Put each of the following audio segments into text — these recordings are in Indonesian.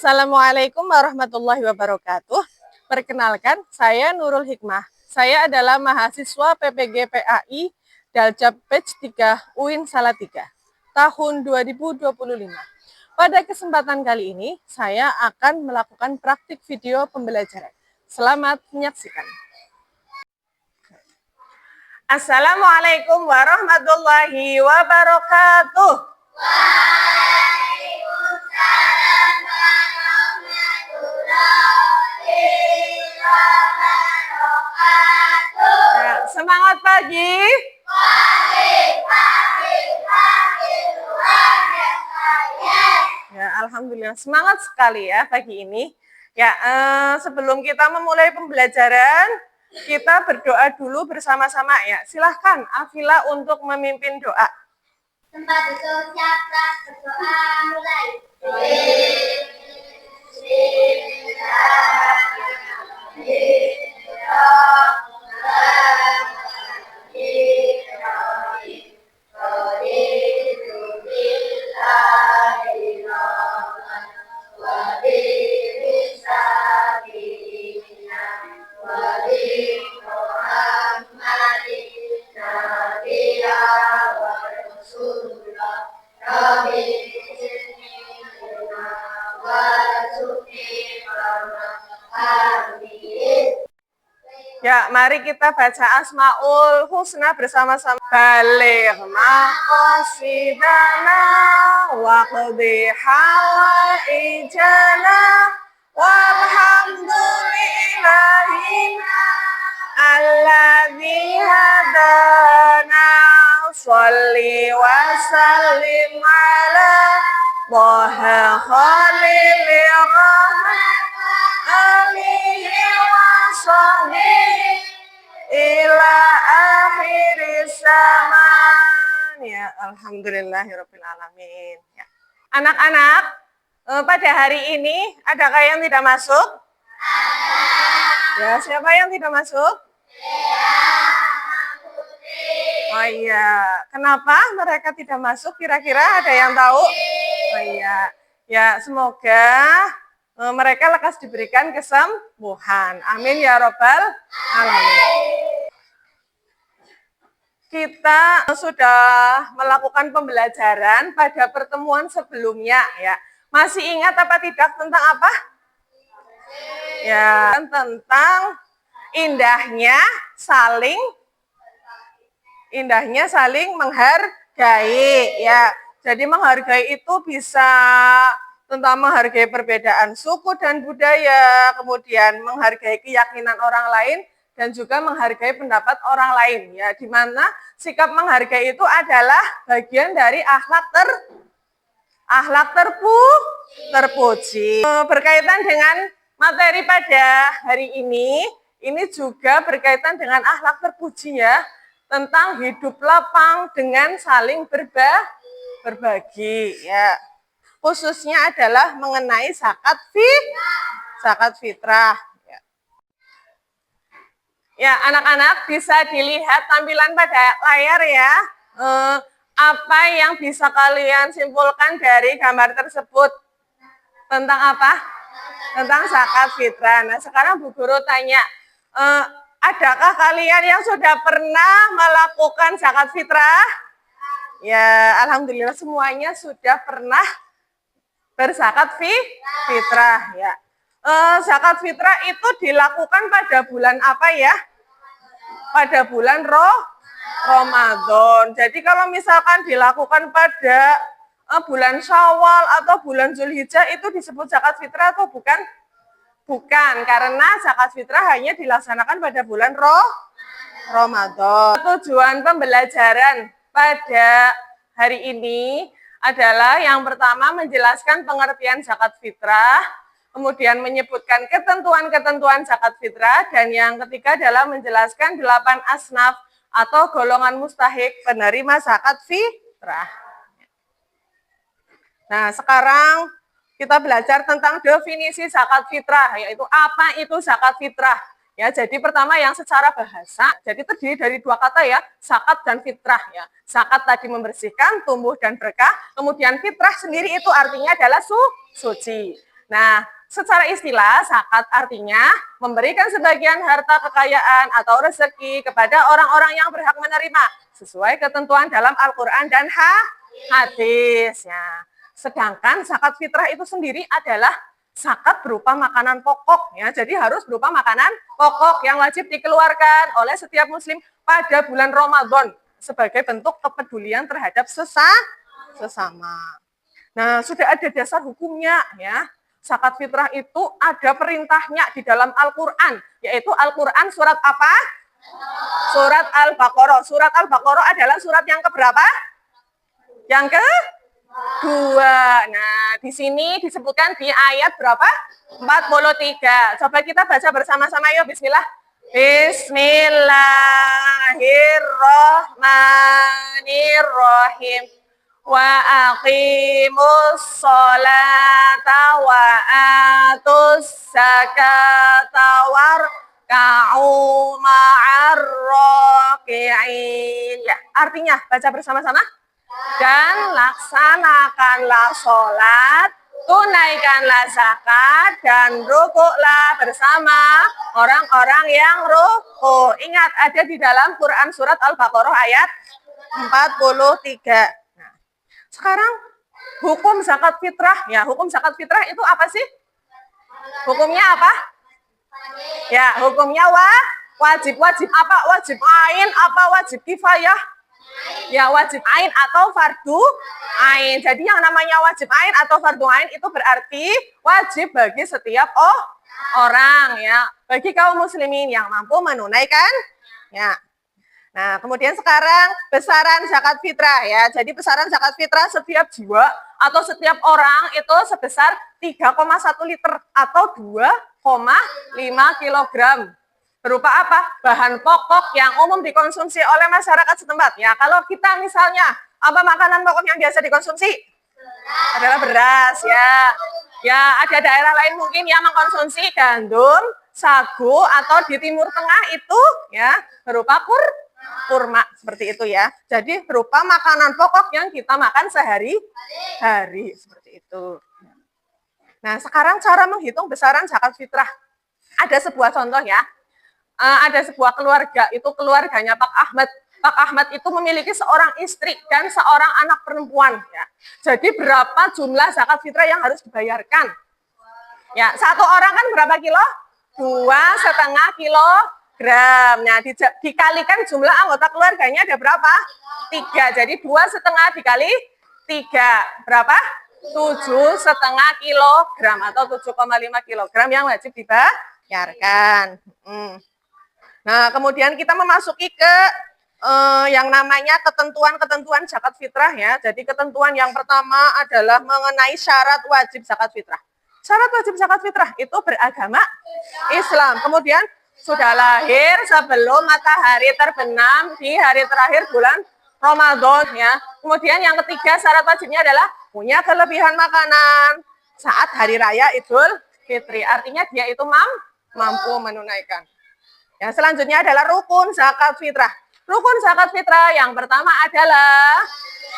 Assalamualaikum warahmatullahi wabarakatuh. Perkenalkan, saya Nurul Hikmah. Saya adalah mahasiswa PPG PAI Daljab Batch 3 UIN Salatiga tahun 2025. Pada kesempatan kali ini, saya akan melakukan praktik video pembelajaran. Selamat menyaksikan. Assalamualaikum warahmatullahi wabarakatuh. Waalaikumsalam warahmatullahi wabarakatuh. Ya, semangat pagi. Pagi, Tuhan yang kaya. Ya, alhamdulillah semangat sekali ya pagi ini. Ya, sebelum kita memulai pembelajaran, kita berdoa dulu bersama-sama ya. Silahkan Afila untuk memimpin doa. Tempat duduk siapkan, berdoa mulai. Ya, mari kita baca Asmaul Husna bersama-sama. Baligh maqasidana waqdi hawaijana walhamdulillahina alladzi hadana sholli wa sallim ala Taha khalilir rahman alihi wa sahbihi ila akhir zaman. Ya, alhamdulillahirabbil alamin. Ya. Anak-anak, pada hari ini adakah yang tidak masuk? Ya, siapa yang tidak masuk? Oh iya, kenapa mereka tidak masuk? Kira-kira ada yang tahu? Oh iya, ya semoga mereka lekas diberikan kesembuhan. Amin ya robbal alamin. Kita sudah melakukan pembelajaran pada pertemuan sebelumnya ya. Masih ingat apa tidak tentang apa? Ya, tentang indahnya saling menghargai ya. Jadi menghargai itu bisa tentang menghargai perbedaan suku dan budaya, kemudian menghargai keyakinan orang lain dan juga menghargai pendapat orang lain ya, di mana sikap menghargai itu adalah bagian dari akhlak terpuji. Berkaitan dengan materi pada hari ini juga berkaitan dengan akhlak terpuji ya, tentang hidup lapang dengan saling berbagi ya. Khususnya adalah mengenai zakat fitrah. Ya, anak-anak bisa dilihat tampilan pada layar ya. Apa yang bisa kalian simpulkan dari gambar tersebut? Tentang apa? Tentang zakat fitrah. Nah, sekarang Bu Guru tanya, adakah kalian yang sudah pernah melakukan zakat fitrah? Ya, alhamdulillah semuanya sudah pernah berzakat fitrah ya. Zakat fitrah itu dilakukan pada bulan apa ya? Pada bulan Ramadan. Jadi kalau misalkan dilakukan pada bulan Syawal atau bulan Zulhijjah itu disebut zakat fitrah atau bukan? Bukan, karena zakat fitrah hanya dilaksanakan pada bulan Ramadan. Tujuan pembelajaran pada hari ini adalah yang pertama menjelaskan pengertian zakat fitrah, kemudian menyebutkan ketentuan-ketentuan zakat fitrah, dan yang ketiga adalah menjelaskan 8 asnaf atau golongan mustahik penerima zakat fitrah. Nah, sekarang kita belajar tentang definisi zakat fitrah, yaitu apa itu zakat fitrah. Ya, jadi pertama yang secara bahasa, jadi terdiri dari dua kata ya, zakat dan fitrah ya. Zakat tadi membersihkan, tumbuh dan berkah, kemudian fitrah sendiri itu artinya adalah suci. Nah, secara istilah, zakat artinya memberikan sebagian harta kekayaan atau rezeki kepada orang-orang yang berhak menerima sesuai ketentuan dalam Al-Quran dan hadis. Ya. Sedangkan zakat fitrah itu sendiri adalah zakat berupa makanan pokok. Ya. Jadi harus berupa makanan pokok yang wajib dikeluarkan oleh setiap muslim pada bulan Ramadan sebagai bentuk kepedulian terhadap sesama. Nah, sudah ada dasar hukumnya ya. Zakat fitrah itu ada perintahnya di dalam Al-Quran, yaitu Al-Quran surat apa? Surat Al-Baqarah. Surat Al-Baqarah adalah surat yang keberapa? Yang kedua. Nah, di sini disebutkan di ayat berapa? 43. Coba kita baca bersama-sama yuk. Bismillah. Bismillahirrahmanirrahim. Wa aqimus sholata wa atus zakata warka'u ma'ar raki'in. Ya, artinya baca bersama-sama. Dan laksanakanlah sholat, tunaikanlah zakat, dan rukuklah bersama orang-orang yang ruku. Ingat, ada di dalam Quran surat Al-Baqarah ayat 43. Sekarang hukum zakat fitrah, ya hukum zakat fitrah itu apa sih? Hukumnya apa? Ya hukumnya wajib apa? Wajib ain apa wajib kifayah? Ya wajib ain atau fardu ain. Jadi yang namanya wajib ain atau fardu ain itu berarti wajib bagi setiap orang ya, bagi kaum muslimin yang mampu menunaikan ya. Nah, kemudian sekarang besaran zakat fitrah ya. Jadi besaran zakat fitrah setiap jiwa atau setiap orang itu sebesar 3,1 liter atau 2,5 kilogram. Berupa apa? Bahan pokok yang umum dikonsumsi oleh masyarakat setempat. Ya, kalau kita misalnya apa makanan pokok yang biasa dikonsumsi? Adalah beras ya. Ya, ada daerah lain mungkin yang mengkonsumsi gandum, sagu atau di Timur Tengah itu ya berupa kurma seperti itu ya. Jadi berupa makanan pokok yang kita makan sehari-hari seperti itu. Nah, sekarang cara menghitung besaran zakat fitrah. Ada sebuah contoh ya. Ada sebuah keluarga, itu keluarganya Pak Ahmad. Pak Ahmad itu memiliki seorang istri dan seorang anak perempuan ya. Jadi berapa jumlah zakat fitrah yang harus dibayarkan? Ya, satu orang kan berapa kilo? 2,5 kilogram. Nah, dikalikan jumlah anggota keluarganya ada berapa? 3. Jadi 2,5 dikali 3. Berapa? 7,5 kilogram atau 7,5 kilogram yang wajib dibayarkan. Nah, kemudian kita memasuki ke yang namanya ketentuan-ketentuan zakat fitrah ya. Jadi ketentuan yang pertama adalah mengenai syarat wajib zakat fitrah. Syarat wajib zakat fitrah itu beragama Islam. Kemudian sudah lahir sebelum matahari terbenam di hari terakhir bulan Ramadan ya. Kemudian yang ketiga syarat wajibnya adalah punya kelebihan makanan saat hari raya Idul Fitri. Artinya dia itu mampu menunaikan. Yang selanjutnya adalah rukun zakat fitrah. Rukun zakat fitrah yang pertama adalah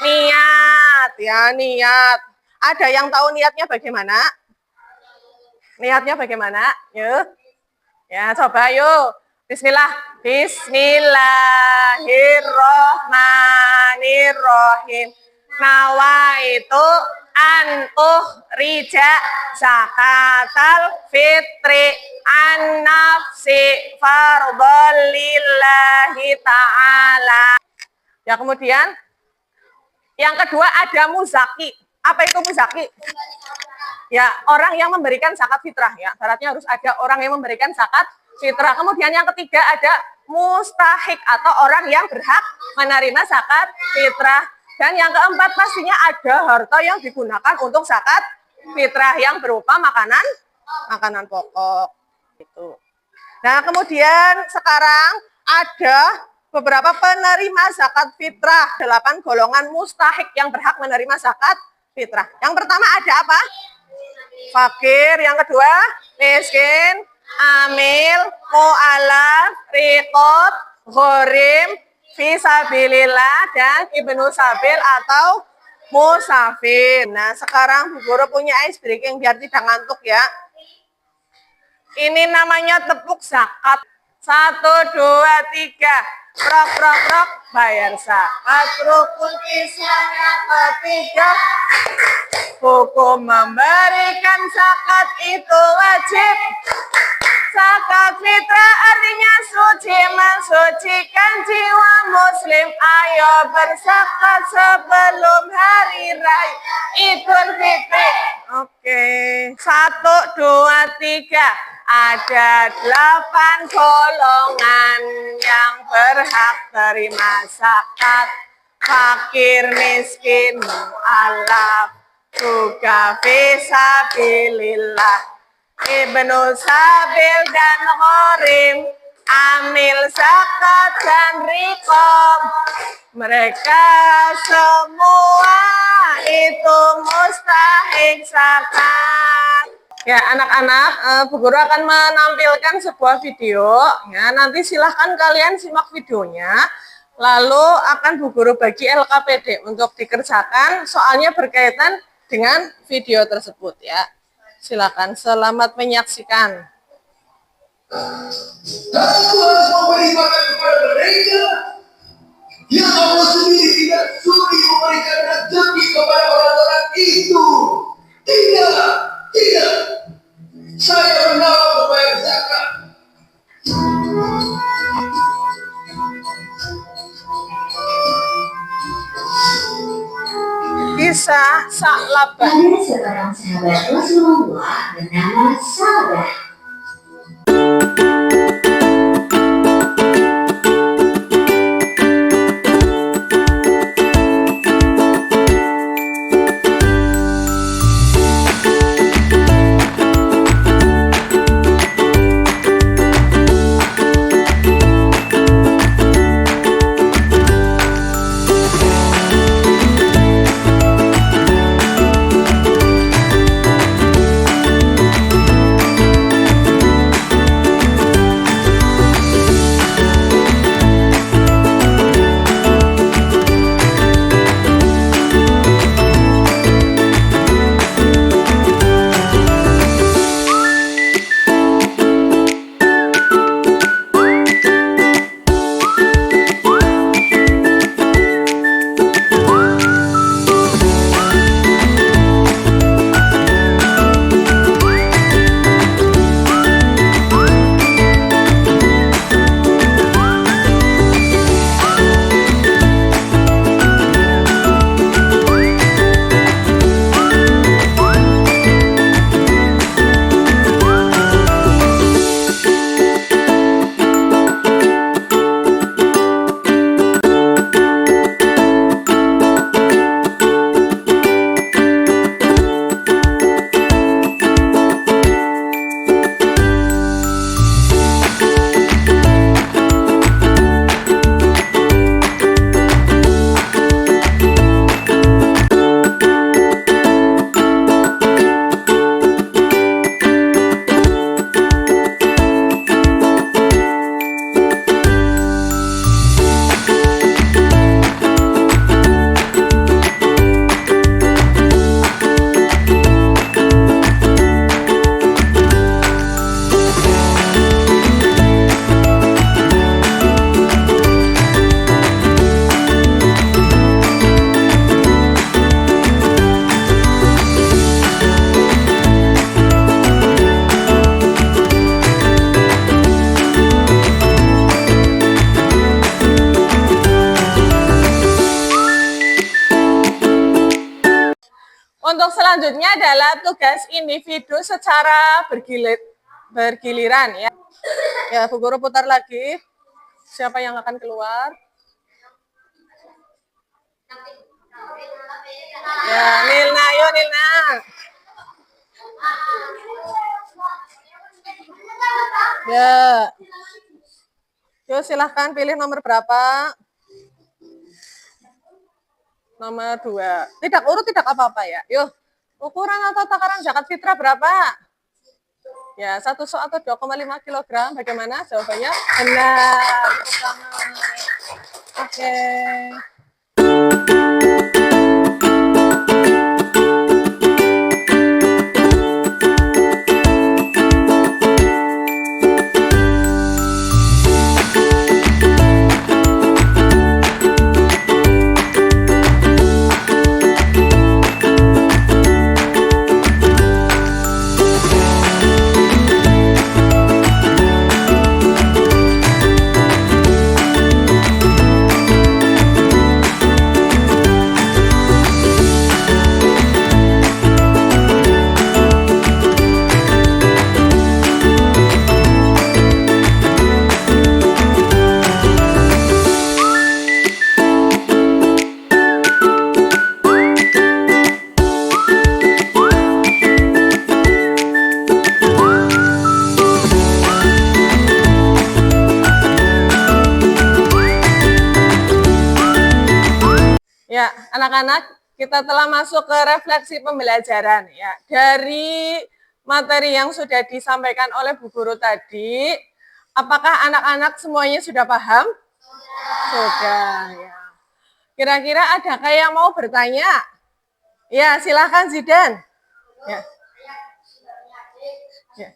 niat. Ya, niat. Ada yang tahu niatnya bagaimana? Niatnya bagaimana? Yuk. Ya, coba yuk. Bismillah. Bismillahirrahmanirrahim. Nawaitu antuh rija zakatal fitri an nafsi fardholillahi ta'ala. Ya, kemudian yang kedua ada muzaki. Apa itu muzaki? Ya, orang yang memberikan zakat fitrah ya. Syaratnya harus ada orang yang memberikan zakat fitrah. Kemudian yang ketiga ada mustahik atau orang yang berhak menerima zakat fitrah. Dan yang keempat pastinya ada harta yang digunakan untuk zakat fitrah yang berupa makanan pokok itu. Nah, kemudian sekarang ada beberapa penerima zakat fitrah, 8 golongan mustahik yang berhak menerima zakat fitrah. Yang pertama ada apa? Fakir, yang kedua miskin, amil, mu'alaf, riqab, ghorim, fisabilillah, dan ibnu sabil atau musafir. Nah, sekarang Bu Guru punya ice breaking biar tidak ngantuk ya. Ini namanya tepuk zakat. 1, 2, 3. Prok, prok, prok. Bayar zakat. Rukun Islam yang ketiga. Hukum memberikan zakat itu wajib. Zakat fitrah artinya suci, mensucikan jiwa muslim. Ayo berzakat sebelum hari raya Idul Fitri. Oke. 1, 2, 3. Ada 8 golongan yang berhak terima zakat. Fakir, miskin, mu'alaf, juga fisabilillah, ibnu sabil dan gharim, amil zakat dan riqab. Mereka semua itu mustahik zakat. Ya, anak-anak, Bu Guru akan menampilkan sebuah video. Ya, nanti silahkan kalian simak videonya. Lalu akan Bu Guru bagi LKPD untuk dikerjakan. Soalnya berkaitan dengan video tersebut ya. Silakan, selamat menyaksikan. Aku harus memberi makan kepada mereka. Ya Allah sendiri tidak sudi memberikan rezeki kepada orang-orang itu. Tidak, tidak. Saya menolak membayar zakat. Kisah Sa'labah. Ada seorang sahabat Rasulullah bernama Sa'labah. Untuk selanjutnya adalah tugas individu secara bergiliran ya. Ya, Bu Guru putar lagi. Siapa yang akan keluar? Ya, Nilna, yuk Nilna. Ya. Yuk silahkan pilih nomor berapa? Nomor 2. Tidak urut, tidak apa-apa ya. Yuk, ukuran atau takaran zakat fitrah berapa? Ya, 1 sok atau 2,5 kg. Bagaimana jawabannya? Benar. Oke. Anak-anak, kita telah masuk ke refleksi pembelajaran ya. Dari materi yang sudah disampaikan oleh Bu Guru tadi, apakah anak-anak semuanya sudah paham? Sudah ya. Kira-kira adakah yang mau bertanya? Ya, silahkan Zidan. Ya. Ya.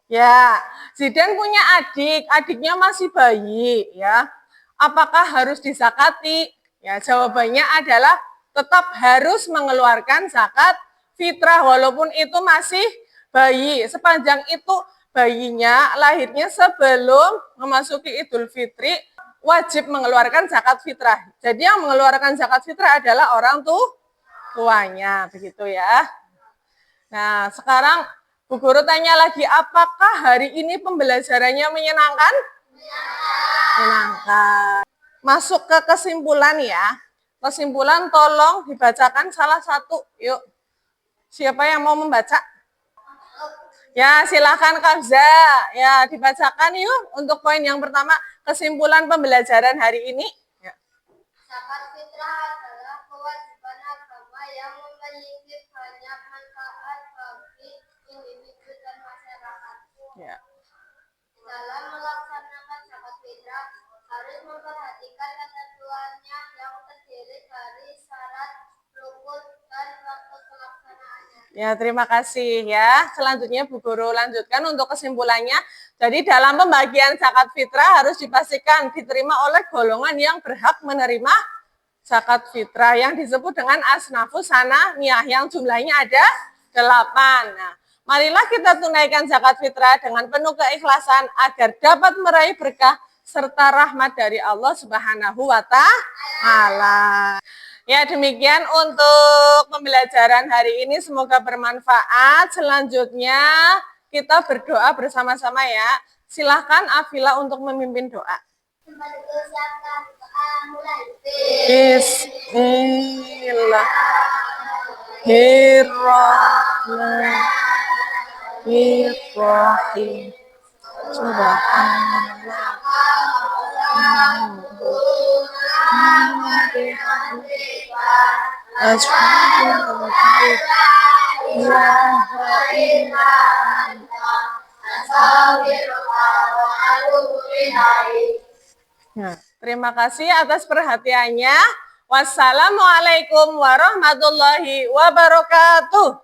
Ya, Zidan punya adik, adiknya masih bayi, ya. Apakah harus disakati? Ya, jawabannya adalah tetap harus mengeluarkan zakat fitrah walaupun itu masih bayi. Sepanjang itu bayinya lahirnya sebelum memasuki Idul Fitri, wajib mengeluarkan zakat fitrah. Jadi yang mengeluarkan zakat fitrah adalah orang tuanya, begitu ya. Nah, sekarang Bu Guru tanya lagi, apakah hari ini pembelajarannya menyenangkan? Menyenangkan. Masuk ke kesimpulan ya. Kesimpulan tolong dibacakan salah satu. Yuk. Siapa yang mau membaca? Ya, silakan Kafza. Ya, dibacakan yuk untuk poin yang pertama, kesimpulan pembelajaran hari ini. Ya. Zakat fitrah adalah kewajiban agama yang memiliki banyak manfaat bagi individu dan masyarakat. Ya. Dalam melaksanakan zakat fitrah harus memperhatikan ketentuannya yang terdiri dari syarat, rukun, dan waktu pelaksanaannya. Ya, terima kasih ya. Selanjutnya Bu Guru lanjutkan untuk kesimpulannya. Jadi dalam pembagian zakat fitrah harus dipastikan diterima oleh golongan yang berhak menerima zakat fitrah yang disebut dengan asnafus sanawiyah yang jumlahnya ada 8. Nah, marilah kita tunaikan zakat fitrah dengan penuh keikhlasan agar dapat meraih berkah serta rahmat dari Allah Subhanahu wa Ta'ala. Ya, demikian untuk pembelajaran hari ini, semoga bermanfaat. Selanjutnya kita berdoa bersama-sama ya. Silahkan Afila untuk memimpin doa. Bismillahirrahmanirrahim. Subhanallah. Nah, terima kasih atas perhatiannya. Wassalamualaikum warahmatullahi wabarakatuh.